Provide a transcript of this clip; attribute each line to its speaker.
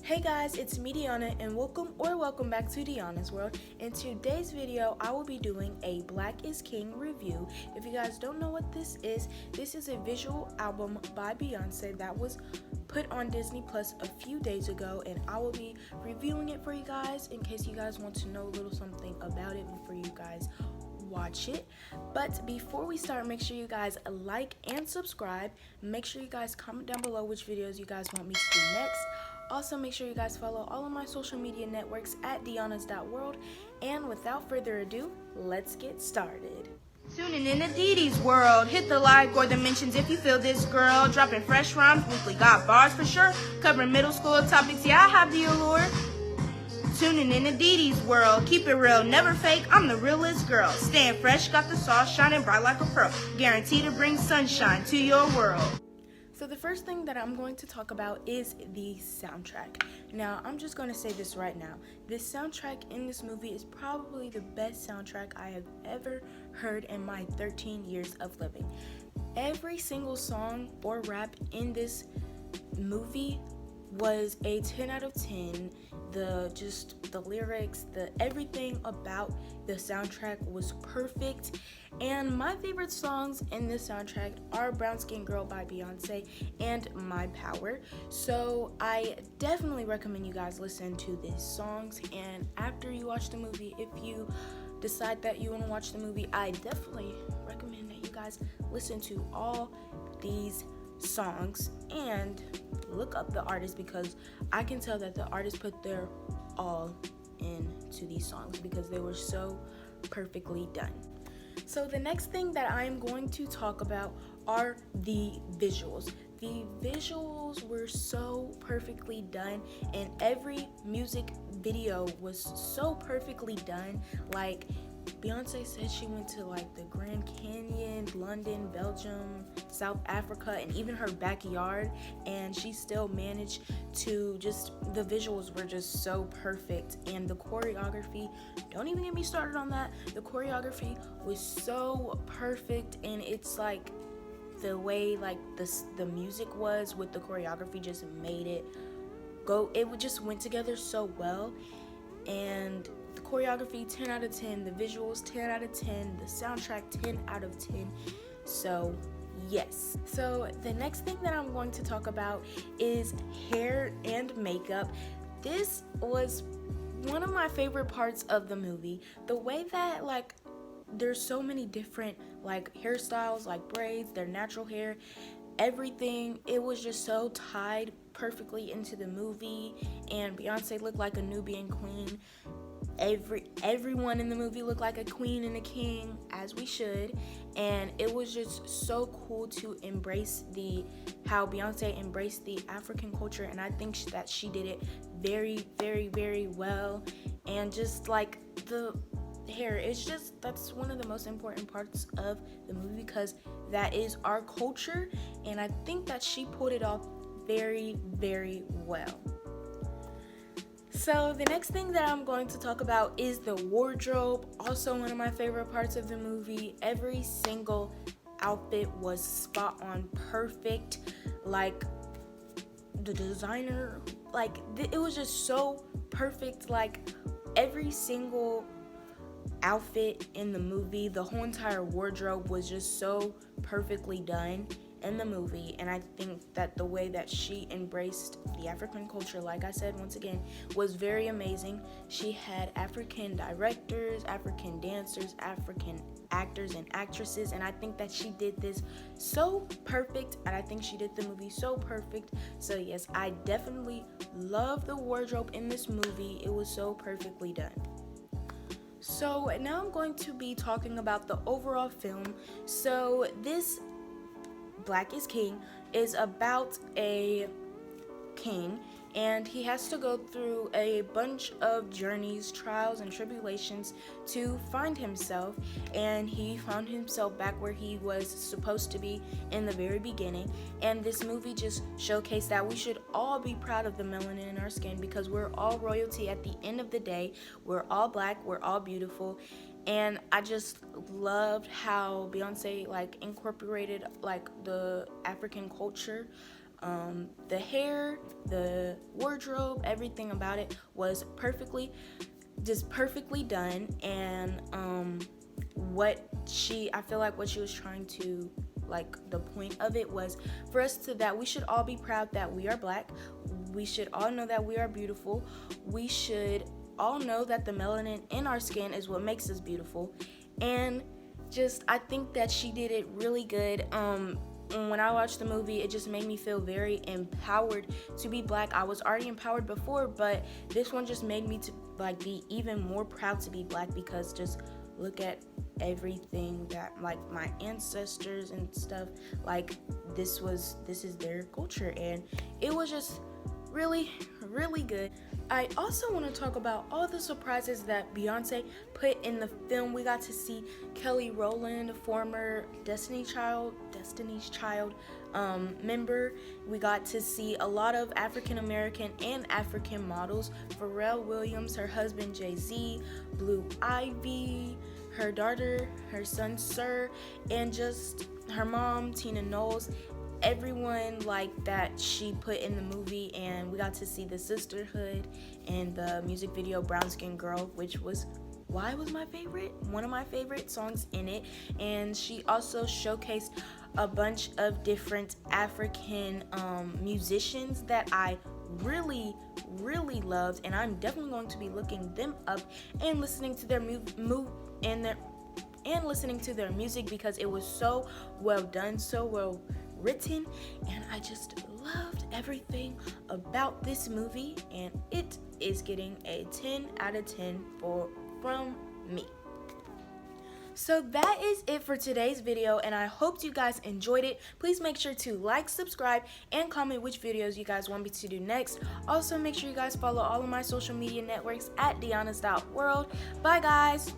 Speaker 1: Hey guys, it's me Deanna and welcome back to Deanna's World. In today's video, I will be doing a Black is King review. If you guys don't know what this is a visual album by Beyoncé that was put on Disney Plus a few days ago, and I will be reviewing it for you guys in case you guys want to know a little something about it before you guys watch it. But before we start, make sure you guys like and subscribe. Make sure you guys comment down below which videos you guys want me to do next. Also, make sure you guys follow all of my social media networks at Deanna's.world. And without further ado, let's get started. Tuning in to Didi's World. Hit the like or the mentions if you feel this girl. Dropping fresh rhymes, weekly got bars for sure. Covering middle school topics, yeah, I have the allure. Tuning in to Didi's World. Keep it real, never fake, I'm the realest girl. Staying fresh, got the sauce shining bright like a pearl. Guaranteed to bring sunshine to your world. So the first thing that I'm going to talk about is the soundtrack. Now, I'm just going to say this right now. This soundtrack in this movie is probably the best soundtrack I have ever heard in my 13 years of living. Every single song or rap in this movie was a 10 out of 10. The lyrics, everything about the soundtrack was perfect. And my favorite songs in this soundtrack are Brown Skin Girl by Beyoncé and My Power. So I definitely recommend you guys listen to these songs, and after you watch the movie, if you decide that you want to watch the movie, I definitely recommend that you guys listen to all these songs and look up the artist, because I can tell that the artist put their all into these songs because they were so perfectly done. So the next thing that I'm going to talk about are the visuals. The visuals were so perfectly done, and every music video was so perfectly done. Like, Beyoncé said she went to like the Grand Canyon, London, Belgium, South Africa, and even her backyard, and she still managed to the visuals were just so perfect. And the choreography, don't even get me started on that. The choreography was so perfect, and it's like the way like the music was with the choreography just made it go. It just went together so well. And the choreography 10 out of 10, the visuals 10 out of 10, the soundtrack 10 out of 10. So yes. So the next thing that I'm going to talk about is hair and makeup. This was one of my favorite parts of the movie. The way that like there's so many different like hairstyles, like braids, their natural hair, everything, it was just so tied perfectly into the movie, and Beyoncé looked like a Nubian queen. Everyone in the movie looked like a queen and a king, as we should, and it was just so cool to embrace how Beyoncé embraced the African culture, and I think that she did it very, very, very well. And just like the hair, that's one of the most important parts of the movie, because that is our culture, and I think that she pulled it off very, very well. So the next thing that I'm going to talk about is the wardrobe. Also one of my favorite parts of the movie. Every single outfit was spot on perfect. Like the designer, like it was just so perfect. Like every single outfit in the movie, the whole entire wardrobe was just so perfectly done in the movie. And I think that the way that she embraced the African culture, like I said once again, was very amazing. She had African directors, African dancers, African actors and actresses, and I think that she did this so perfect, and I think she did the movie so perfect. So yes, I definitely love the wardrobe in this movie. It was so perfectly done. So now I'm going to be talking about the overall film. So this Black is King is about a king, and he has to go through a bunch of journeys, trials, and tribulations to find himself. And he found himself back where he was supposed to be in the very beginning. And this movie just showcased that we should all be proud of the melanin in our skin, because we're all royalty at the end of the day. We're all black, we're all beautiful. And I just loved how Beyoncé like incorporated like the African culture The hair, the wardrobe, everything about it was perfectly done. And I feel like what she was trying to, like, the point of it was for us to, that we should all be proud that we are black. We should all know that we are beautiful. We should all know that the melanin in our skin is what makes us beautiful. And just, I think that she did it really good. When I watched the movie, it just made me feel very empowered to be black. I was already empowered before, but this one just made me to, like, be even more proud to be black, because just look at everything that, like, my ancestors and stuff, like, this is their culture, and it was just really, really good. I also want to talk about all the surprises that Beyoncé put in the film. We got to see Kelly Rowland, former Destiny's Child member. We got to see a lot of African American and African models. Pharrell Williams, her husband Jay-Z, Blue Ivy, her daughter, her son Sir, and just her mom Tina Knowles. Everyone like that she put in the movie, and we got to see the sisterhood and the music video Brown Skin Girl, which was why it was my favorite, one of my favorite songs in it. And she also showcased a bunch of different African musicians that I really, really loved, and I'm definitely going to be looking them up and listening to their listening to their music, because it was so well done, so well written, and I just loved everything about this movie, and it is getting a 10 out of 10 from me. So that is it for today's video, and I hope you guys enjoyed it. Please make sure to like, subscribe, and comment which videos you guys want me to do next. Also, make sure you guys follow all of my social media networks at Deanna's.world. Bye guys!